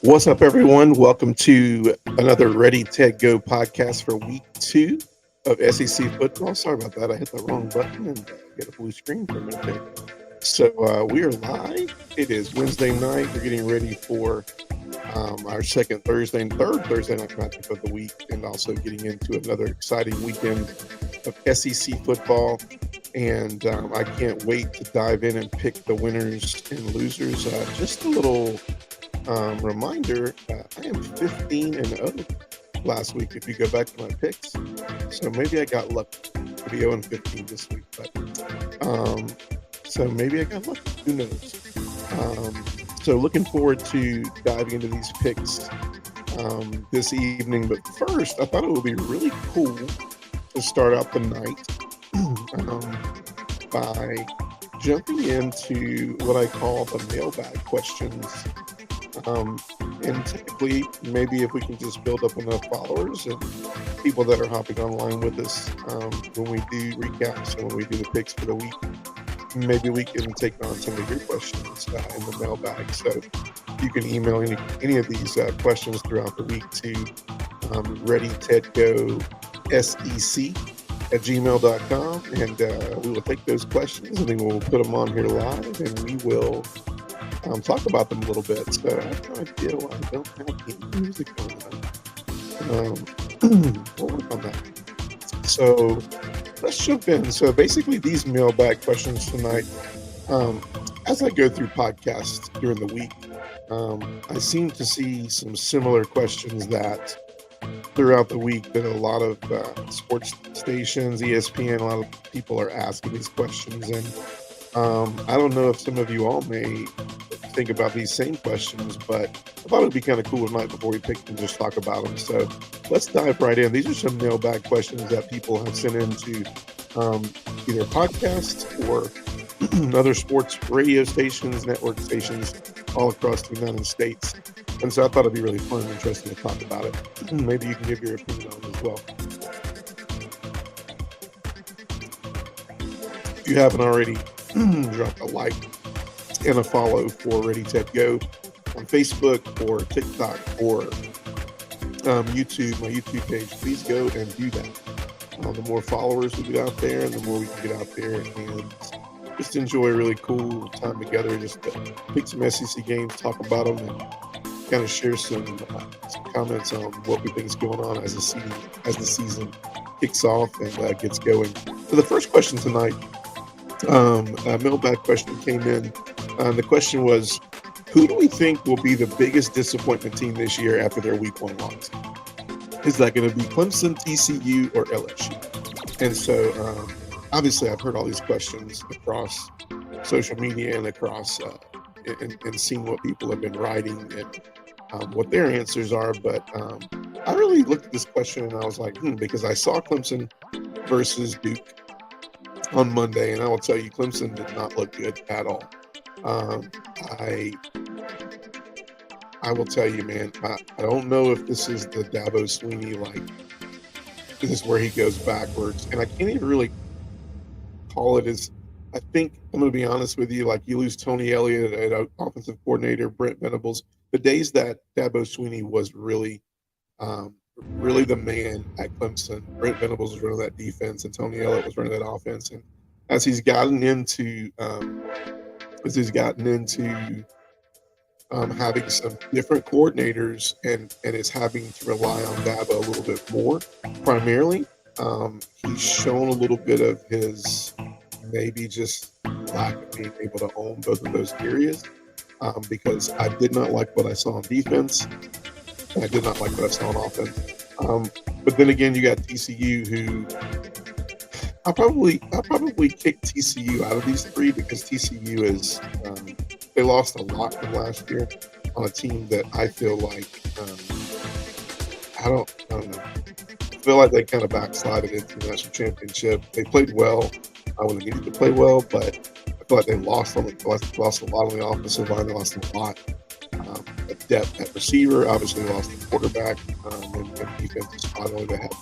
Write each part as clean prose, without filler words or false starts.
What's up, everyone? Welcome to another Ready, Ted, Go podcast for week 2 of SEC football. Sorry about that. I hit the wrong button and get a blue screen for a minute there. So we are live. It is Wednesday night. We're getting ready for our second Thursday and third Thursday night matchup of the week, and also getting into another exciting weekend of SEC football. And I can't wait to dive in and pick the winners and losers. Just a little reminder, I am 15-0 last week if you go back to my picks. So maybe I got lucky to be 0-15 this week. So maybe I got lucky. Who knows? So looking forward to diving into these picks this evening. But first, I thought it would be really cool to start out the night by jumping into what I call the mailbag questions. And typically, maybe if we can just build up enough followers and people that are hopping online with us when we do recaps and when we do the picks for the week, maybe we can take on some of your questions in the mailbag. So you can email any of these questions throughout the week to readytedgosec@gmail.com, and we will take those questions and then we'll put them on here live, and we will talk about them a little bit. So I have no idea why I don't have any music on. We'll work on that. So let's jump in. So basically, these mailbag questions tonight, as I go through podcasts during the week, I seem to see some similar questions that throughout the week that a lot of sports stations, ESPN, a lot of people are asking these questions. And I don't know if some of you all may think about these same questions, but I thought it'd be kind of cool tonight before we pick them, just talk about them. So let's dive right in. These are some mailbag questions that people have sent into either podcasts or other sports radio stations, network stations all across the United States. And so I thought it'd be really fun and interesting to talk about it. Maybe you can give your opinion on it as well. If you haven't already, drop a like and a follow for Ready, Ted, Go on Facebook or TikTok or YouTube, my YouTube page. Please go and do that. The more followers we get out there, and the more we can get out there and just enjoy a really cool time together. Just pick some SEC games, talk about them, and kind of share some comments on what we think is going on as the season kicks off and gets going. So the first question tonight, a mailbag question came in. The question was, who do we think will be the biggest disappointment team this year after their week 1 loss? Is that going to be Clemson, TCU, or LSU? And so, obviously, I've heard all these questions across social media and across and seen what people have been writing and what their answers are. But I really looked at this question and I was like, because I saw Clemson versus Duke on Monday, and I will tell you, Clemson did not look good at all. I will tell you, man, I don't know if this is the Dabo Swinney, this is where he goes backwards, and I can't even really call it as. I think I'm going to be honest with you, you lose Tony Elliott at offensive coordinator, Brent Venables. The days that Dabo Swinney was really the man at Clemson, Brent Venables was running that defense, and Tony Elliott was running that offense. And as he's gotten into having some different coordinators and is having to rely on Dabo a little bit more, primarily, he's shown a little bit of his maybe just lack of being able to own both of those areas, because I did not like what I saw on defense. And I did not like what I saw on offense. But then again, you got TCU, who I'll probably kick TCU out of these three, because TCU is they lost a lot from last year on a team that I feel like I don't know. I feel like they kind of backslided into the national championship. They played well. I would have needed to play well, but I feel like they lost a lot on the offensive line. They lost a lot of depth at receiver. Obviously, they lost the quarterback and defense is finally they had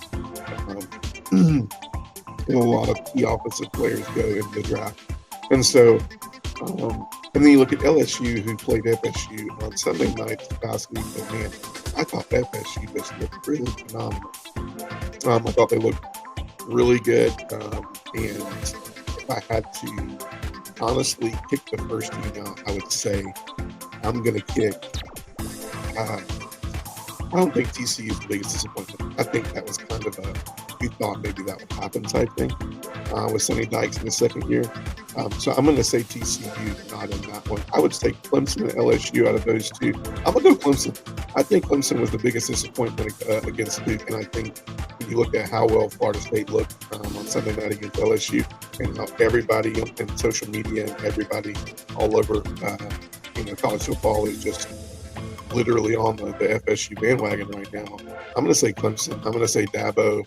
a lot of key offensive players go in the draft. And so And then you look at LSU, who played FSU on Sunday night this past week, and man, I thought FSU just looked really phenomenal. I thought they looked really good, and if I had to honestly pick the first team out, I would say I'm going to kick. I don't think TCU is the biggest disappointment. I think that was kind of a, we thought maybe that would happen type thing with Sonny Dykes in the second year. So I'm going to say TCU not in that one. I would say Clemson and LSU out of those two. I'm going to go Clemson. I think Clemson was the biggest disappointment against Duke, and I think when you look at how well Florida State looked on Sunday night against LSU, and how everybody in social media and everybody all over college football is just literally on the FSU bandwagon right now. I'm going to say Clemson. I'm going to say Dabo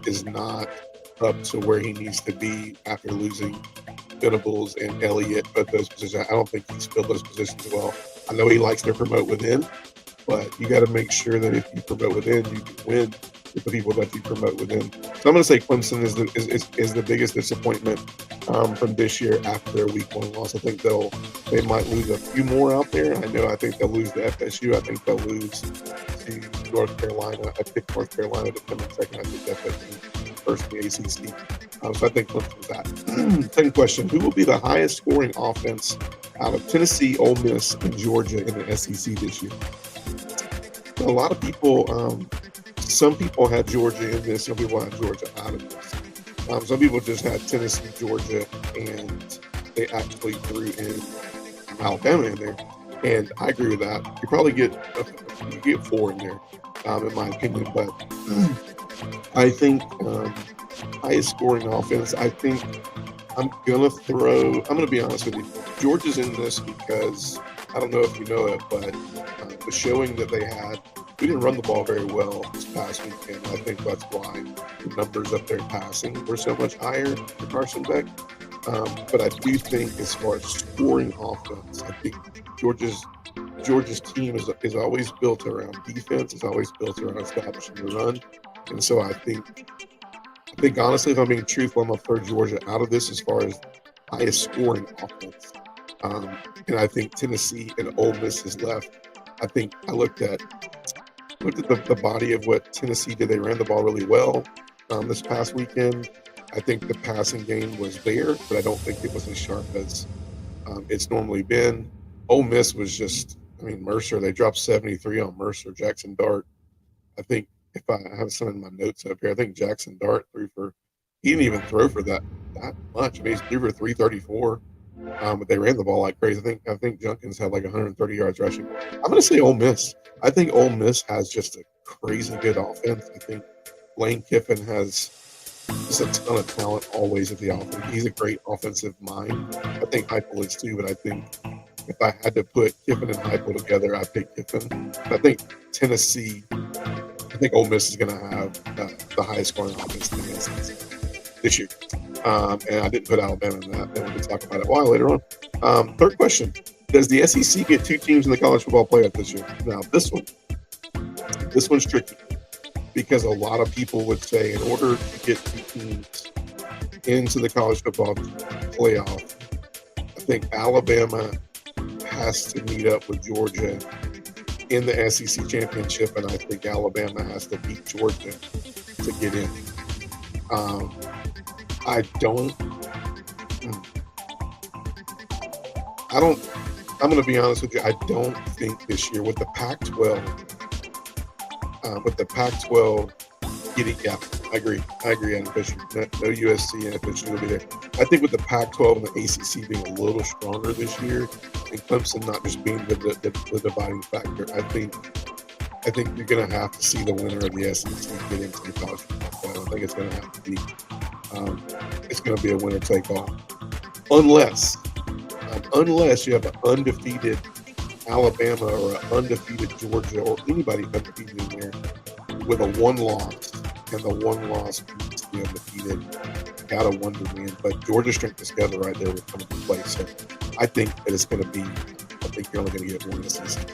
is not up to where he needs to be after losing Venables and Elliott, both those positions. I don't think he's filled those positions well. I know he likes to promote within, but you got to make sure that if you promote within, you can win with the people that you promote within. So I'm going to say Clemson is the biggest disappointment from this year after their week 1 loss. I think they might lose a few more out there. I think they'll lose to FSU. I think they'll lose to North Carolina. I picked North Carolina to come in second. I think FSU first in the ACC. So I think Clemson's that. Second question: who will be the highest scoring offense out of Tennessee, Ole Miss, and Georgia in the SEC this year? A lot of people. Some people had Georgia in this. Some people had Georgia out of this. Some people just had Tennessee, Georgia, and they actually threw in Alabama in there. And I agree with that. You probably get 4 in there, in my opinion. But I think highest scoring offense. I think I'm gonna be honest with you. Georgia's in this because I don't know if you know it, but the showing that they had. We didn't run the ball very well this past weekend. I think that's why the numbers up there passing were so much higher for Carson Beck. But I do think as far as scoring offense, I think Georgia's team is always built around defense. It's always built around establishing the run. And so I think honestly, if I'm being truthful, I'm going to throw Georgia out of this as far as highest scoring offense. And I think Tennessee and Ole Miss is left. I think I looked at the body of what Tennessee did. They ran the ball really well this past weekend. I think the passing game was there, but I don't think it was as sharp as it's normally been. Ole Miss was just, Mercer, they dropped 73 on Mercer. Jackson Dart, I think if I have some in my notes up here, I think Jackson Dart he didn't even throw for that much. He threw for 334. But they ran the ball like crazy. I think Junkins had like 130 yards rushing. I'm going to say Ole Miss. I think Ole Miss has just a crazy good offense. I think Lane Kiffin has just a ton of talent always at the offense. He's a great offensive mind. I think Heupel is too, but I think if I had to put Kiffin and Heupel together, I'd pick Kiffin. I think Tennessee, I think Ole Miss is going to have the highest scoring offense in the SEC this year. And I didn't put Alabama in that. Then we can talk about it a while later on. Third question: does the SEC get 2 teams in the college football playoff this year? Now, this one's tricky because a lot of people would say in order to get 2 teams into the college football playoff, I think Alabama has to meet up with Georgia in the SEC championship, and I think Alabama has to beat Georgia to get in. I'm going to be honest with you. I don't think this year with the Pac-12, getting, yeah, I agree, Adam Fisher. No USC and FSU will be there. I think with the Pac-12 and the ACC being a little stronger this year, and Clemson not just being the dividing factor, I think you're going to have to see the winner of the SEC get into the college football playoff. I think it's going to have to be. It's going to be a winner take all, unless you have an undefeated Alabama or an undefeated Georgia or anybody undefeated in there with a 1 loss, and the 1 loss beats the undefeated. Got a 1 to win, but Georgia's strength of schedule right there will come into play. So I think that it's going to be. I think you're only going to get 1 SEC.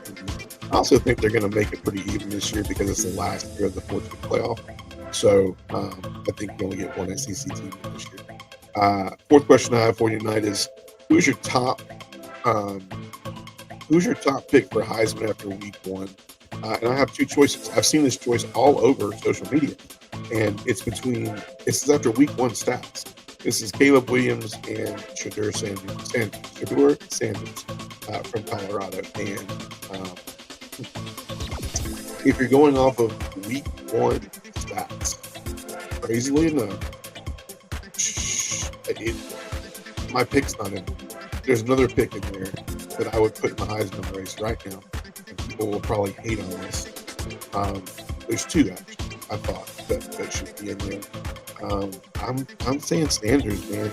I also think they're going to make it pretty even this year because it's the last year of the 14th playoff. So I think you only get 1 SEC team this year. Fourth question I have for you tonight is: who's your top Um, who's your top pick for Heisman after week one? And I have two choices. I've seen this choice all over social media, and it's between. This is after week one stats. This is Caleb Williams and Shedeur Sanders from Colorado. And if you're going off of week one stats, crazily enough, my pick's not in. There's another pick in there that I would put in the Heisman race right now, and people will probably hate on this. There's two actually. I thought that should be in there. I'm saying Sanders, man.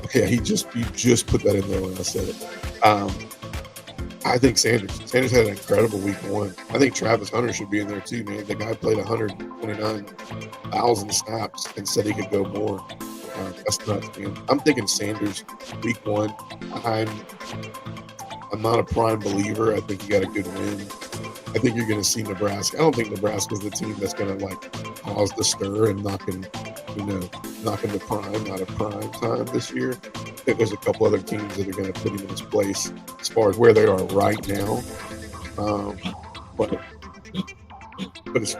Okay, you just put that in there when I said it. I think Sanders had an incredible week one. I think Travis Hunter should be in there too, man. The guy played 129,000 snaps and said he could go more. That's nuts, man. I'm thinking Sanders week one. I'm not a prime believer. I think you got a good win. I think you're going to see Nebraska. I don't think Nebraska's the team that's going to cause the stir and knock into prime, not a prime time this year. I think there's a couple other teams that are going to put him in his place as far as where they are right now. But as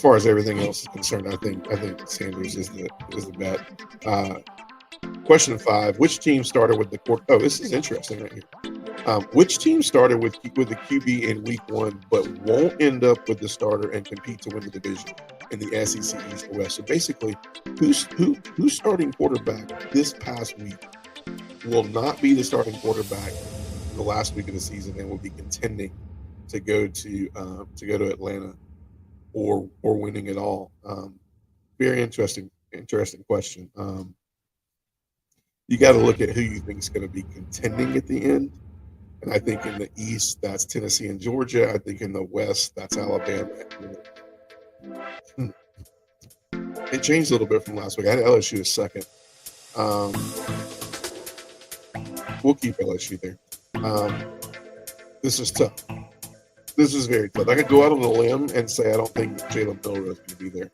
far as everything else is concerned, I think Sanders is the bet. Question 5: which team started with the quarter? Oh, this is interesting right here. Which team started with the QB in week one, but won't end up with the starter and compete to win the division in the SEC East or West? So basically, who's starting quarterback this past week will not be the starting quarterback the last week of the season and will be contending to go to Atlanta or winning it all. Very interesting question. You got to look at who you think is going to be contending at the end. And I think in the East, that's Tennessee and Georgia. I think in the West, that's Alabama. It changed a little bit from last week. I had LSU a second. We'll keep LSU there. This is tough. This is very tough. I could go out on a limb and say I don't think Jalen Milroe is going to be there.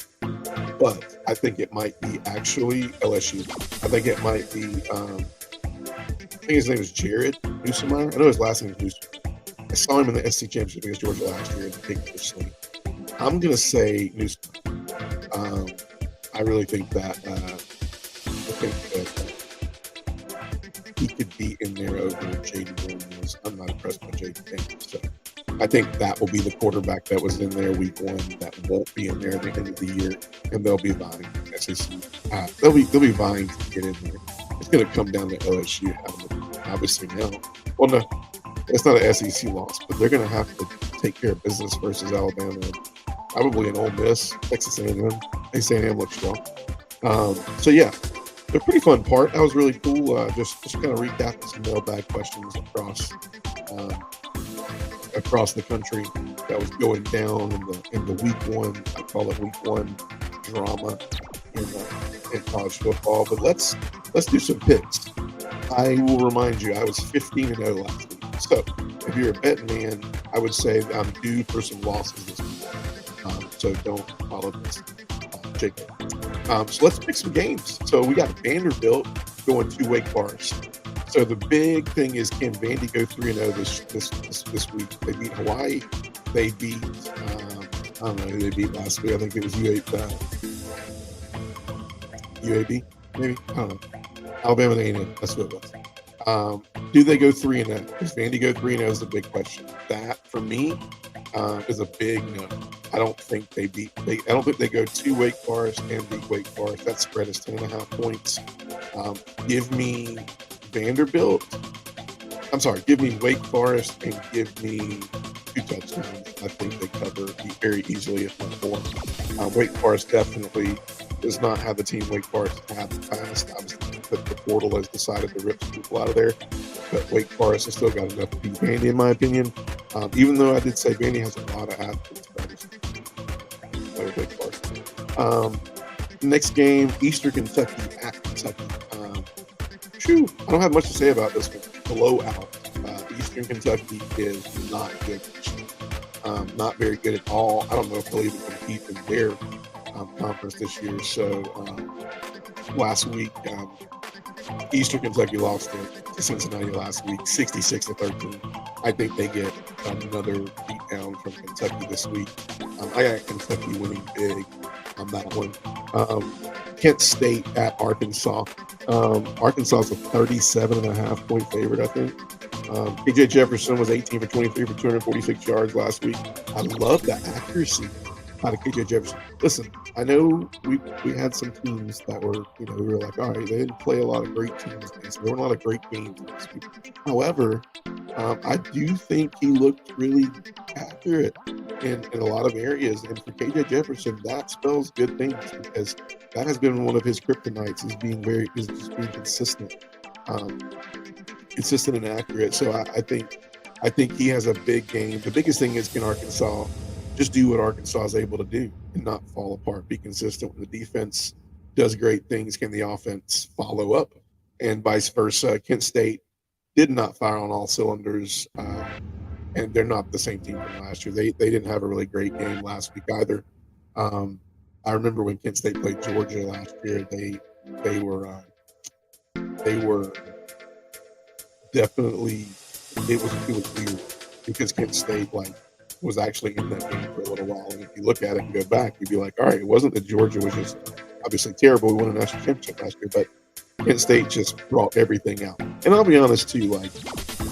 But I think it might be actually LSU. I think it might be I think his name is Jared Newsomeyer. I know his last name is Newsomeyer. I saw him in the SC Championship against Georgia last year in the Big Fish Sling. I'm going to say Newsomeyer. I really think that he could be in there over Jaden Williams. I'm not impressed by Jaden. So I think that will be the quarterback that was in there week one that won't be in there at the end of the year, and they'll be vying. They'll be vying to get in there. It's going to come down to LSU obviously now. Well, no, it's not an SEC loss, but they're going to have to take care of business versus Alabama. Probably an Ole Miss, Texas A&M. Texas A&M looks strong. So yeah, the pretty fun part. That was really cool. Just kind of recapping some mailbag questions across the country that was going down in the week one. I call it week one drama in college football. But let's do some picks. I will remind you, I was 15-0 last week. So if you're a betting man, I would say I'm due for some losses this week. So don't follow this, Jacob. So let's pick some games. So we got Vanderbilt going to Wake Forest. So the big thing is, can Vandy go 3-0 this week? They beat Hawaii. They beat I don't know who they beat last week. I think it was UAB, maybe. I don't know. Alabama A&M. That's what it was. Do they go 3-0? Does Vandy go 3-0 is the big question. That for me is a big no. I don't think they go to Wake Forest and beat Wake Forest. That spread is 10.5 points. Give me Vanderbilt. Give me Wake Forest and give me 2 touchdowns. I think they cover very easily, if not 4. Wake Forest definitely does not have the team Wake Forest had in the past. Obviously, the portal has decided to rip some people out of there. But Wake Forest has still got enough to beat Vandy, in my opinion. Even though I did say Vandy has a lot of athletes, but I just Wake Forest. Next game, Eastern Kentucky at Kentucky. I don't have much to say about this one. Blowout. Eastern Kentucky is not good. Not very good at all. I don't know if they'll even compete in their conference this year. So last week, Eastern Kentucky lost to Cincinnati last week, 66-13. I think they get another beatdown from Kentucky this week. I got Kentucky winning big on that one. Kent State at Arkansas. Arkansas is a 37.5-point favorite, I think. KJ Jefferson was 18 for 23 for 246 yards last week. I love the accuracy out of KJ Jefferson. Listen, I know we had some teams that were, we were like, all right, they didn't play a lot of great teams. There weren't a lot of great games this week. However, I do think he looked really accurate in a lot of areas. And for KJ Jefferson, that spells good things, because that has been one of his kryptonites, is just being consistent. Consistent and accurate. So I think he has a big game. The biggest thing is, can Arkansas just do what Arkansas is able to do and not fall apart, be consistent when the defense does great things? Can the offense follow up? And vice versa. Kent State did not fire on all cylinders, and they're not the same team from last year. They didn't have a really great game last week either. I remember when Kent State played Georgia last year, they were definitely, it was weird, because Kent State was actually in that game for a little while. And if you look at it and go back, you'd be like, all right, it wasn't that Georgia was just obviously terrible. We won a national championship last year, but Kent State just brought everything out. And I'll be honest too,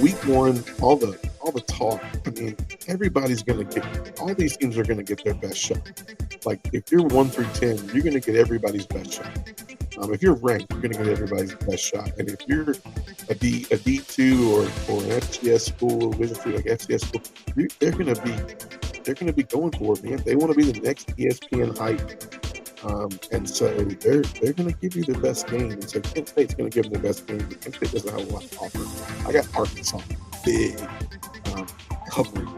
week one, all the talk, I mean, everybody's gonna get, all these teams are gonna get their best shot. If you're 1 through 10, you're gonna get everybody's best shot. If you're ranked, you're gonna get everybody's best shot. And if you're a D2 or an FCS school, Division II, like FCS school, they're gonna be going for it, man. They want to be the next ESPN hype, and so they're gonna give you the best game. And so Kent State's gonna give them the best game. But Kent State doesn't have a lot to offer. I got Arkansas big covering.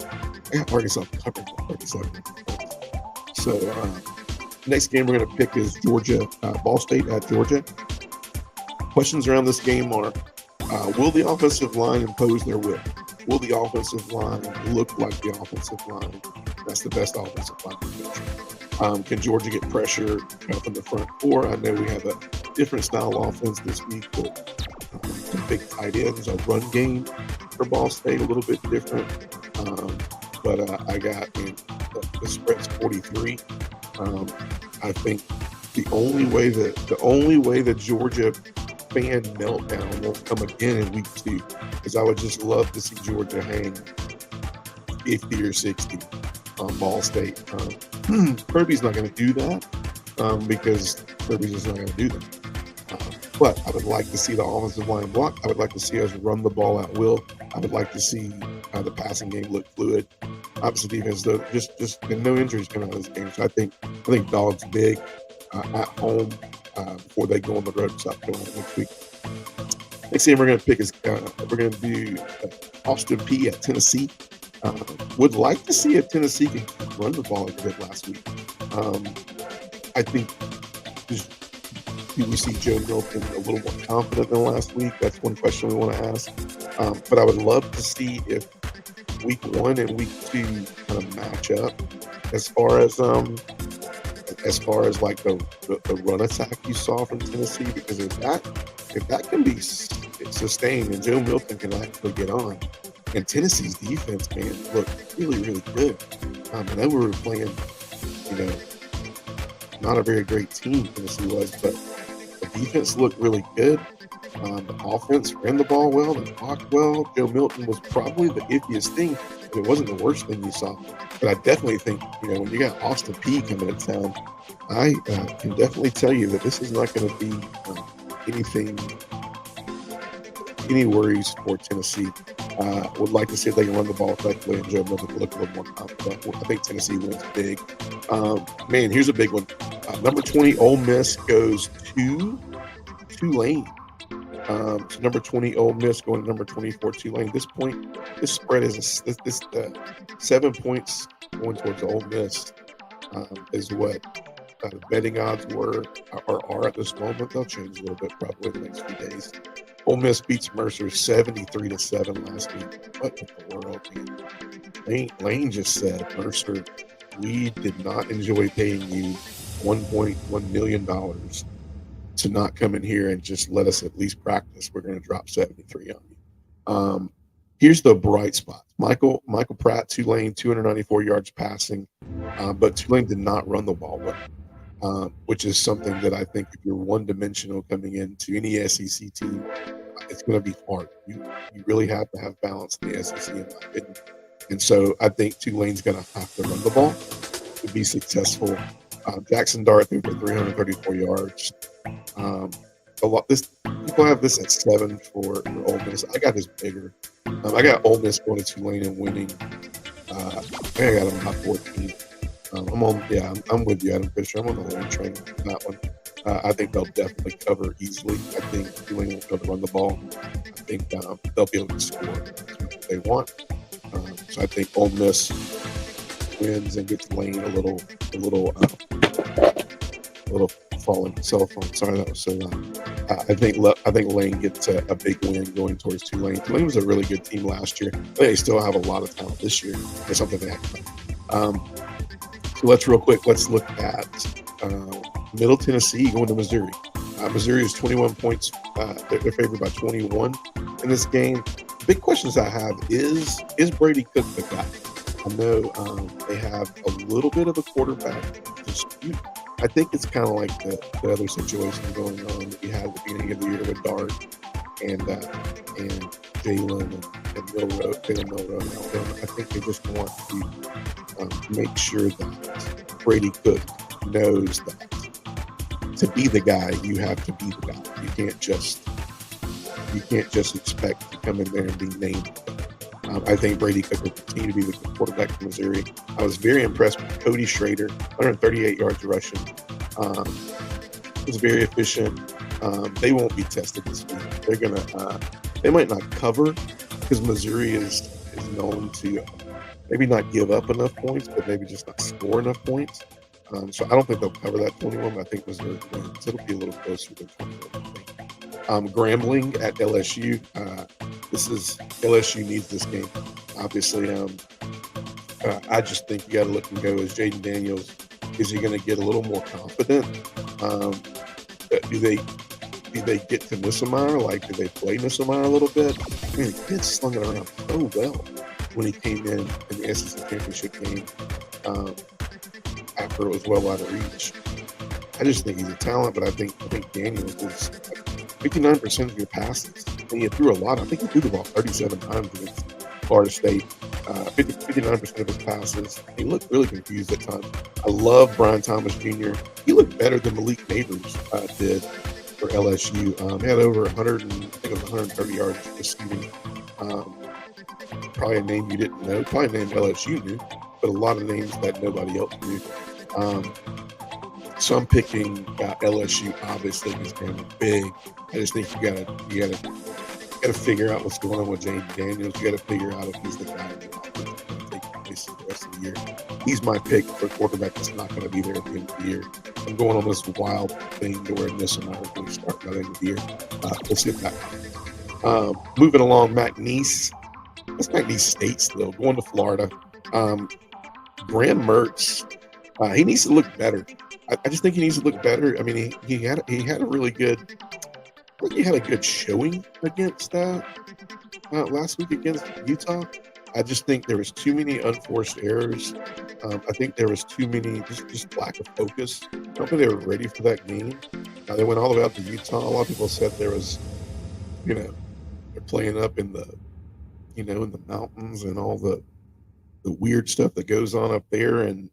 I got Arkansas covering 37. So next game we're going to pick is Georgia, Ball State at Georgia. Questions around this game are, will the offensive line impose their will? Will the offensive line look like the offensive line? That's the best offensive line in the country. Can Georgia get pressure from the front four? I know we have a different style offense this week, but some big tight ends, a run game for Ball State, a little bit different. But I got the spread's 43. I think the only way the Georgia fan meltdown won't come again in week 2 is I would just love to see Georgia hang 50 or 60 on Ball State. Kirby's not going to do that because Kirby's just not going to do that. But I would like to see the offensive line block. I would like to see us run the ball at will. I would like to see the passing game look fluid. Obviously, defense, though, just no injuries coming out of this game. So I think Dogs big at home before they go on the road to South Carolina next week. Next game we're going to pick is we're going to do Austin Peay at Tennessee. Would like to see if Tennessee can run the ball a bit last week. I think do we see Joe Milton a little more confident than last week? That's one question we want to ask. But I would love to see if week 1 and week 2 kind of match up as far as like the run attack you saw from Tennessee, because if that can be sustained and Joe Milton can actually get on, and Tennessee's defense, man, looked really, really good. I know we were playing, not a very great team Tennessee was, but the defense looked really good. The offense ran the ball well, they blocked well. Joe Milton was probably the iffiest thing, but it wasn't the worst thing you saw. But I definitely think, when you got Austin Peay coming to town, I can definitely tell you that this is not going to be any worries for Tennessee. Would like to see if they can run the ball effectively and Joe Milton look a little more confident. I think Tennessee wins big. Man, here's a big one. Number 20 Ole Miss goes to Tulane. So number 20 Ole Miss going to number 24 Tulane. This spread is 7 points going towards Ole Miss is what the betting odds are at this moment. They'll change a little bit probably in the next few days. Ole Miss beats Mercer 73-7 last week. What in the world, man? Lane just said, Mercer, we did not enjoy paying you $1.1 million to not come in here and just let us at least practice. We're going to drop 73 on you. Here's the bright spot. Michael Pratt, Tulane, 294 yards passing, but Tulane did not run the ball well, which is something that I think if you're one-dimensional coming into any SEC team, it's going to be hard. You really have to have balance in the SEC, in my opinion. And so I think Tulane's going to have to run the ball to be successful. Jackson Dart threw for 334 yards. People have this at 7 for Ole Miss. I got this bigger. I got Ole Miss going to Tulane and winning. I think I got them about 14. I'm with you, Adam Fisher. I'm on the Lane train on that one. I think they'll definitely cover easily. I think Tulane will be able to run the ball. I think they'll be able to score as much as they want. So I think Ole Miss wins and gets Lane a little falling cell phone. Sorry, that was so loud. I think Lane gets a big win going towards Tulane. Tulane was a really good team last year. They still have a lot of talent this year. It's something they have to so let's look at Middle Tennessee going to Missouri. Missouri is 21 points. They're favored by 21 in this game. Big questions I have is Brady Cook the guy? I know they have a little bit of a quarterback dispute. I think it's kind of like the other situation going on that we had at the beginning of the year with Dart and Jalen and Milroe. I think they just want to make sure that Brady Cook knows that to be the guy, you have to be the guy. You can't just expect to come in there and be named. I think Brady Cook will continue to be the quarterback for Missouri. I was very impressed with Cody Schrader, 138 yards rushing. Was very efficient. They won't be tested this week. They might not cover because Missouri is known to maybe not give up enough points, but maybe just not score enough points. So I don't think they'll cover that 21, but I think Missouri wins. It'll be a little closer than 21, I think. Grambling at LSU. LSU needs this game. Obviously, I just think you got to look and go, is Jaden Daniels, is he going to get a little more confident? Do they get to Nissemeyer? Like, do they play Nissemeyer a little bit? I mean, the kid slung it around so well when he came in the SEC championship game after it was well out of reach. I just think he's a talent, but I think Daniels is 59% of your passes. And he threw a lot. I think he threw the ball 37 times against Florida State. 59% of his passes. He looked really confused at times. I love Brian Thomas Jr. He looked better than Malik Neighbors did for LSU. He had over 130 yards receiving. Probably a name you didn't know. Probably a name LSU knew, but a lot of names that nobody else knew. So I'm picking LSU. Obviously, he's going to be big. I just think you gotta figure out what's going on with Jaden Daniels. You gotta figure out if he's the guy that's going to take place the rest of the year. He's my pick for a quarterback that's not going to be there at the end of the year. I'm going on this wild thing to where Nissemeyer is going to start by the end of the year. We'll see if that happens. Moving along, McNeese. That's McNeese State still going to Florida. Graham Mertz. He needs to look better. I just think he needs to look better. I mean, he had a really good. I think he had a good showing against last week against Utah. I just think there was too many unforced errors. I think there was too many just lack of focus. I don't think they were ready for that game. They went all the way out to Utah. A lot of people said there was, they're playing up in the, in the mountains and all the weird stuff that goes on up there, and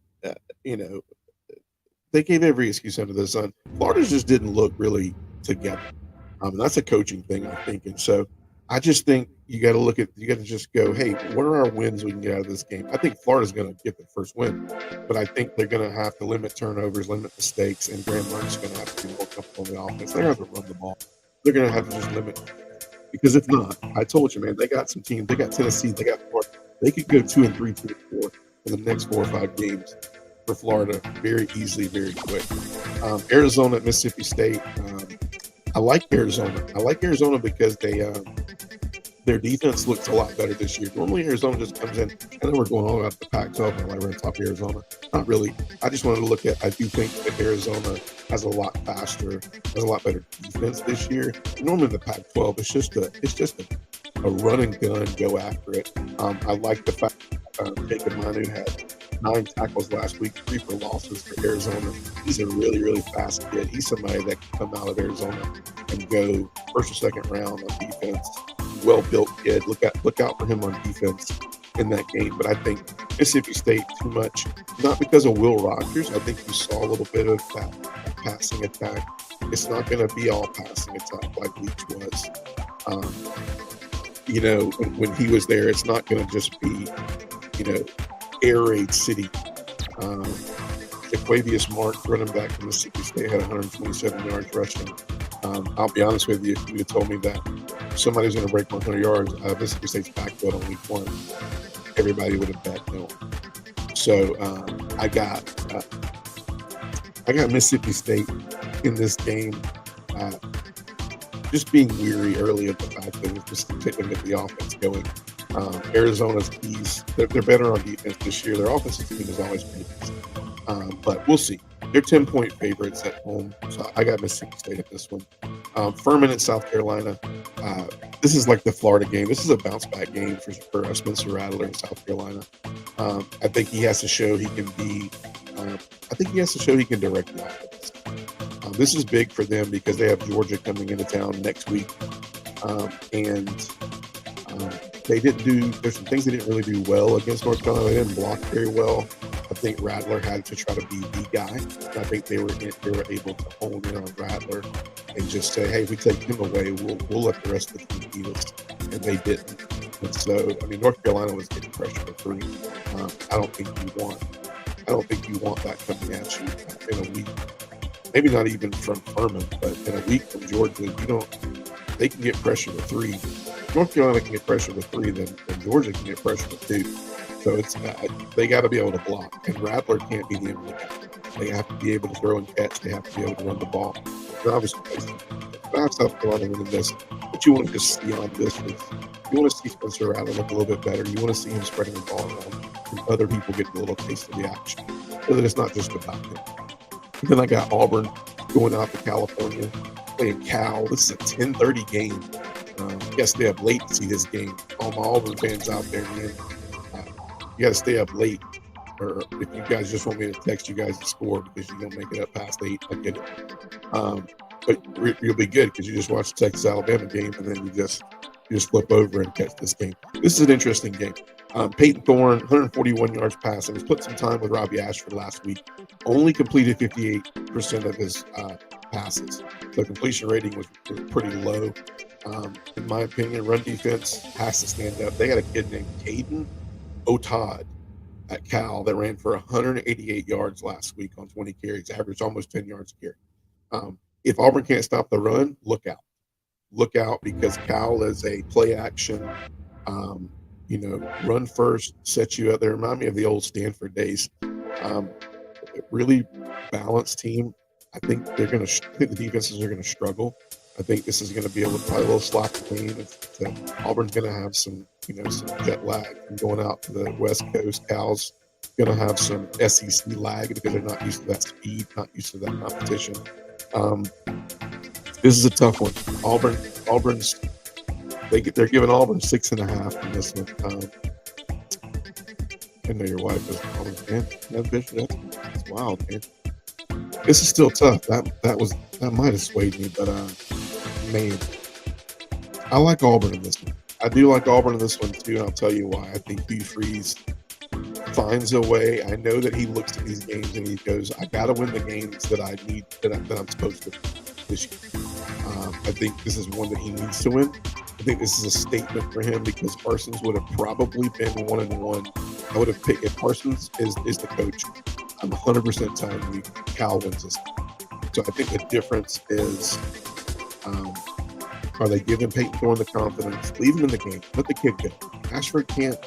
they gave every excuse under the sun. Florida just didn't look really together. And that's a coaching thing, I think. And so I just think you got to just go, hey, what are our wins we can get out of this game? I think Florida's going to get the first win, but I think they're going to have to limit turnovers, limit mistakes, and Graham Mertz is going to have to be more comfortable in the offense. They're going to have to run the ball. They're going to have to just limit. Because if not, I told you, man, they got some teams. They got Tennessee. They got Florida. They could go 2-3, 2-4 in the next 4 or 5 games for Florida very easily, very quick. Arizona at Mississippi State. I like Arizona. I like Arizona because they Their defense looks a lot better this year. Normally, Arizona just comes in. I know we're going all about the Pac-12 and why we're on top of Arizona. Not really. I just wanted to look at. I do think that Arizona has a lot faster, has a lot better defense this year. Normally, the Pac-12 it's just a run and gun, go after it. I like the fact that Jacob Manu had 9 tackles last week, 3 for losses for Arizona. He's a really, really fast kid. He's somebody that can come out of Arizona and go first or second round on defense. Well-built kid. Look out for him on defense in that game. But I think Mississippi State too much, not because of Will Rogers. I think you saw a little bit of that passing attack. It's not going to be all passing attack like Leach was. When he was there, it's not going to just be, air raid city. Jaquavius Mark, running back from Mississippi State, had 127 yards rushing. I'll be honest with you, if you had told me that somebody's going to break 100 yards, Mississippi State's backfield on week 1, everybody would have bet no. So I got Mississippi State in this game. Just being weary early of the fact that it's just couldn't get the offense going. Arizona's keys, they're better on defense this year. Their offensive team is always pretty decent. But we'll see. They're 10-point favorites at home. So I got Mississippi State at this one. Furman at South Carolina. This is like the Florida game. This is a bounce-back game for Spencer Rattler in South Carolina. I think he has to show he can be I think he has to show he can direct the offense. This is big for them because they have Georgia coming into town next week. They didn't do, there's some things they didn't really do well against North Carolina. They didn't block very well. I think Rattler had to try to be the guy. I think they were able to hone in on Rattler and just say, hey, if we take him away, we'll let the rest of the team beat us. And they didn't. And so, North Carolina was getting pressure for 3. I don't think you want that coming at you in a week. Maybe not even from Furman, but in a week from Georgia, they can get pressure with 3. North Carolina can get pressure with 3, then Georgia can get pressure with 2. So they got to be able to block, and Rattler can't be the only guy. They have to be able to throw and catch. They have to be able to run the ball. And obviously, South Carolina winning this. What you want to see on this is you want to see Spencer Rattler look a little bit better. You want to see him spreading the ball around, and other people get a little taste of the action, so that it's not just about him. And then I got Auburn going out to California, playing Cal. This is a 10:30 game. You got to stay up late to see this game. All my Auburn fans out there, man, you got to stay up late. Or if you guys just want me to text you guys the score because you don't make it up past 8, I get it. But you'll be good because you just watch the Texas-Alabama game and then you just flip over and catch this game. This is an interesting game. Peyton Thorne, 141 yards passing. He's put some time with Robbie Ashford last week. Only completed 58% of his passes. The completion rating was pretty low. In my opinion, run defense has to stand up. They had a kid named Caden Otad at Cal that ran for 188 yards last week on 20 carries, averaged almost 10 yards a carry. If Auburn can't stop the run, look out. Look out because Cal is a play action, run first, set you up. They remind me of the old Stanford days. Really balanced team. I think the defenses are going to struggle. I think this is going to be probably a little sloppy game. Auburn's going to have some jet lag from going out to the West Coast. Cal's going to have some SEC lag because they're not used to that speed, not used to that competition. This is a tough one. They're giving Auburn 6.5 in this one. I know your wife is Auburn fan. That's wild, man. This is still tough. That might have swayed me, but man, I like Auburn in this one. I do like Auburn in this one too, and I'll tell you why. I think Hugh Freeze finds a way. I know that he looks at these games and he goes, I got to win the games that I need, that I'm supposed to this year. I think this is one that he needs to win. I think this is a statement for him because Parsons would have probably been 1-1. I would have picked, if Parsons is the coach, I'm 100% telling you Cal wins this. So I think the difference is, are they giving Peyton Thorne the confidence? Leave him in the game. Let the kid go. Ashford can't.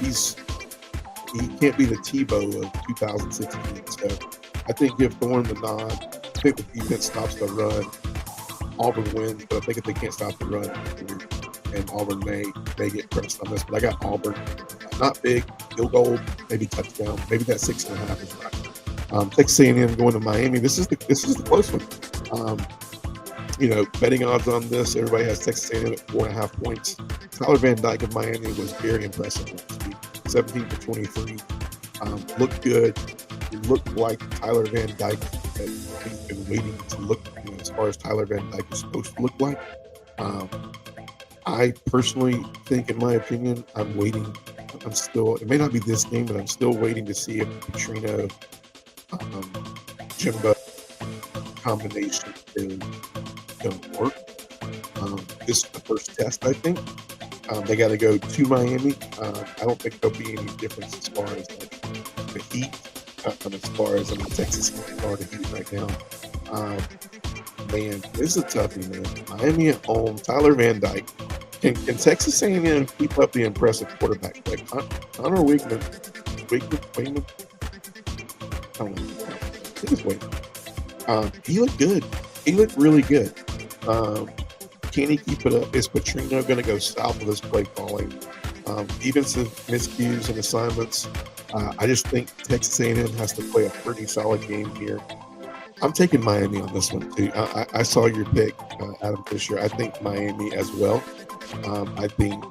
He can't be the Tebow of 2016. So I think give Thorne the nod. I think the defense stops the run. Auburn wins, but I think if they can't stop the run, and Auburn may get pressed on this, but I got Auburn. Not big, field goal, maybe touchdown, maybe that 6.5 is right. Texas A&M going to Miami. This is the close one. Betting odds on this, everybody has Texas A&M at 4.5 points. Tyler Van Dyke of Miami was very impressive last week. 17 for 23. Looked good. It looked like Tyler Van Dyke that we've been waiting to look, as far as Tyler Van Dyke is supposed to look like. I personally think, in my opinion, it may not be this game, but I'm still waiting to see if the Petrino Jimbo combination is going to work. This is the first test, I think. They got to go to Miami. I don't think there'll be any difference as far as the heat, as far as Texas are the heat right now. Man, this is a toughie, man. Miami at home, Tyler Van Dyke. Can Texas A&M keep up the impressive quarterback play? Connor Wigman. I don't know. I think it's Wigman. He looked good. He looked really good. Can he keep it up? Is Petrino going to go south with his play calling? Defensive miscues and assignments. I just think Texas A&M has to play a pretty solid game here. I'm taking Miami on this one too. I saw your pick, Adam Fisher. I think Miami as well. I think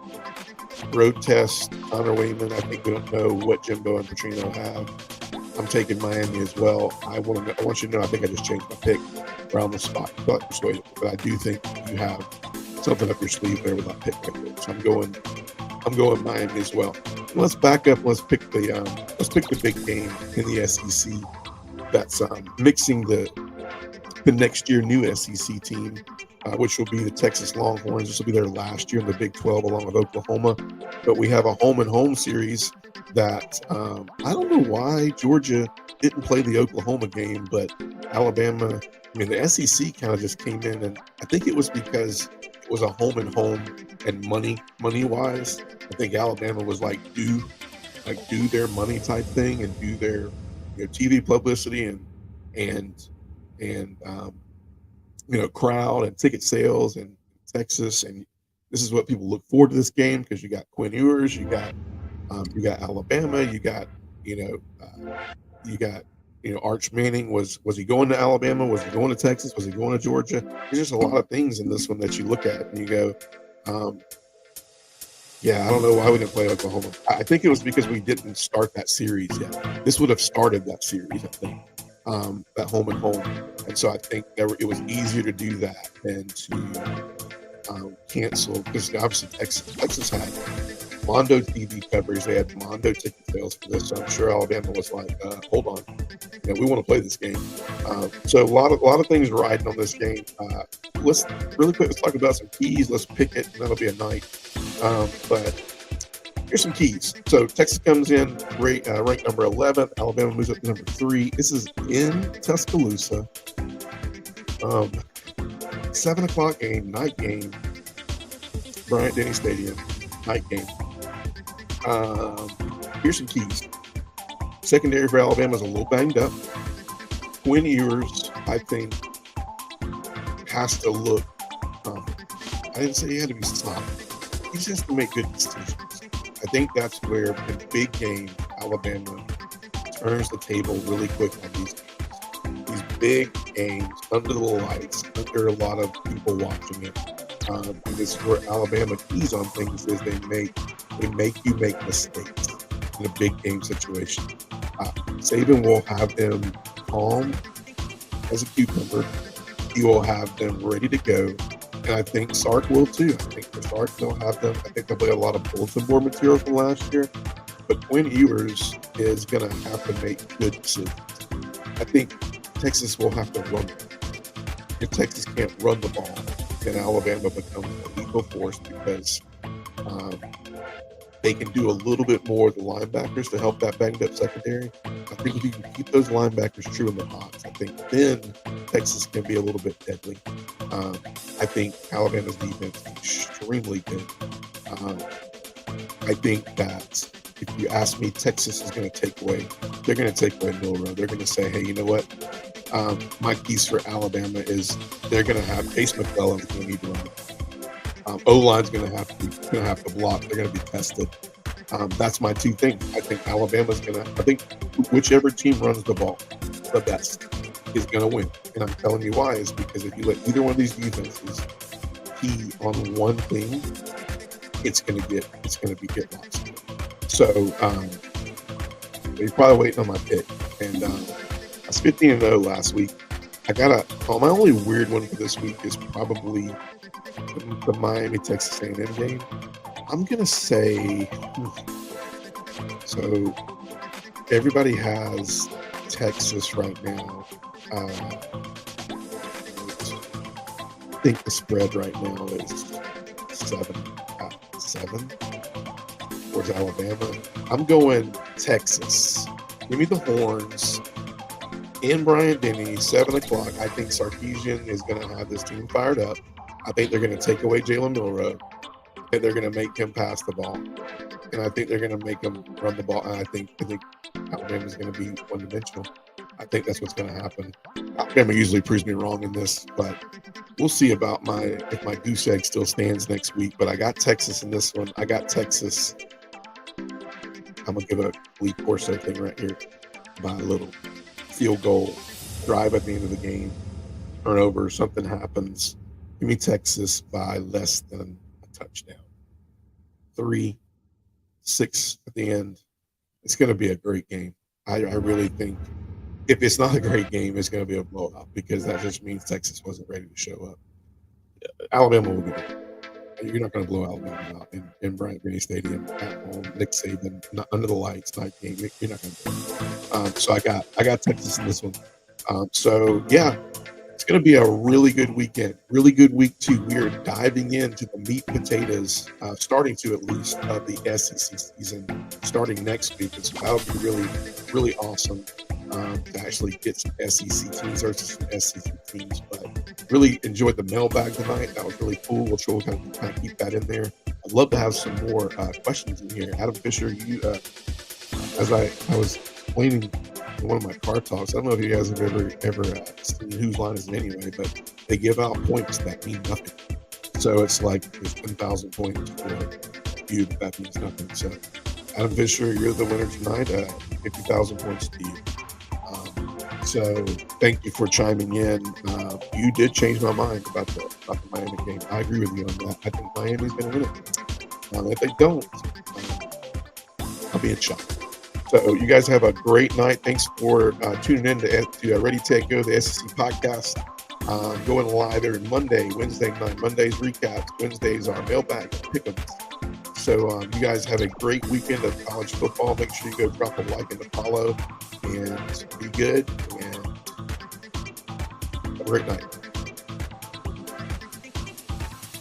road test, Connor Wayman. I think we don't know what Jimbo and Petrino have. I'm taking Miami as well. I want you to know I think I just changed my pick around the spot. But persuaded, but I do think you have something up your sleeve there with that pick right there. So I'm going Miami as well. And let's back up. Let's pick the big game in the SEC. That's mixing the next year new SEC team, which will be the Texas Longhorns. This will be their last year in the Big 12 along with Oklahoma. But we have a home-and-home series that I don't know why Georgia didn't play the Oklahoma game, but Alabama, the SEC kind of just came in, and I think it was because it was a home-and-home and money-wise. I think Alabama was do their money type thing and do their TV publicity and crowd and ticket sales in Texas, and this is what people look forward to this game because you got Quinn Ewers, you got Alabama, you got Arch Manning. Was he going to Alabama? Was he going to Texas? Was he going to Georgia? There's just a lot of things in this one that you look at and you go, I don't know why we didn't play Oklahoma. I think it was because we didn't start that series yet. This would have started that series, I think, that home and home. And so I think it was easier to do that than to cancel, because obviously Texas had Mondo TV coverage. They had Mondo ticket sales for this. So I'm sure Alabama was like, hold on, we want to play this game. So a lot of things riding on this game. Let's talk about some keys. Let's pick it, and that'll be a night. But here's some keys. So Texas comes in ranked number 11. Alabama moves up to number 3. This is in Tuscaloosa. 7:00 game, night game. Bryant-Denny Stadium, night game. Here's some keys. Secondary for Alabama is a little banged up. Quinn Ewers, I think, has to look. I didn't say he had to be sloppy. He just has to make good decisions. I think that's where in big game Alabama turns the table really quick on these games. These big games under the lights, under a lot of people watching it. This is where Alabama keys on things is they make you make mistakes in a big game situation. Saban will have them calm as a cucumber. He will have them ready to go. And I think Sark will too. I think for Sark, they'll have them. I think they'll play a lot of bulletin board material from last year. But Quinn Ewers is going to have to make good decisions. I think Texas will have to run. If Texas can't run the ball, then Alabama becomes a lethal force because they can do a little bit more with the linebackers to help that banged up secondary. I think if you can keep those linebackers true in the box, I think then Texas can be a little bit deadly. I think Alabama's defense is extremely good. I think that if you ask me, Texas is going to take away Milroe. They're going to say, hey, you know what? My keys for Alabama is they're going to have Pace McClellan is going to need to run the ball. O-line's gonna have to block. They're gonna be tested. That's my two things. I think I think whichever team runs the ball the best is gonna win. And I'm telling you why is because if you let either one of these defenses key on one thing, it's gonna be get lost. So you're probably waiting on my pick. And I was 15-0 last week. My only weird one for this week is probably the Miami Texas A&M game. I'm gonna say so. Everybody has Texas right now. I think the spread right now is 7. Towards Alabama. I'm going Texas. Give me the Horns. And Bryant Denny, 7 o'clock. I think Sarkisian is going to have this team fired up. I think they're going to take away Jalen Milroe, and they're going to make him pass the ball. And I think they're going to make him run the ball. And I think Alabama is going to be one-dimensional. I think that's what's going to happen. Alabama usually proves me wrong in this, but we'll see about if my goose egg still stands next week. But I got Texas in this one. I got Texas. I'm going to give a Lee Corso thing right here by a little field goal, drive at the end of the game, turnover, something happens. Give me Texas by less than a touchdown. 3-6 at the end. It's going to be a great game. I really think if it's not a great game, it's going to be a blowout because that just means Texas wasn't ready to show up. Alabama will be there. You're not going to blow Alabama out in Bryant Denny Stadium at home. Nick Saban, not under the lights, night game. You're not going to do it. So I got Texas in this one. So yeah, it's going to be a really good weekend. Really good week 2. We are diving into the meat and potatoes, starting to at least of the SEC season, starting next week. And so that'll be really, really awesome to actually get some SEC teams versus some SEC teams. But really enjoyed the mailbag tonight. That was really cool. We'll try to kind of keep that in there. I'd love to have some more questions in here. Adam Fisher, you, as I was explaining in one of my car talks, I don't know if you guys have ever seen Whose Line Is It Anyway, but they give out points that mean nothing. So it's like there's 10,000 points for you, but that means nothing. So Adam Fisher, you're the winner tonight. 50,000 points to you. So thank you for chiming in. You did change my mind about the Miami game. I agree with you on that. I think Miami's going to win it. If they don't, I'll be in shock. So you guys have a great night. Thanks for tuning in to Ready, Take, Go, the SEC podcast. Going live every Monday, Wednesday night. Mondays recaps. Wednesdays are mailbag pickups. So you guys have a great weekend of college football. Make sure you go drop a like and a follow and be good. And have a great night.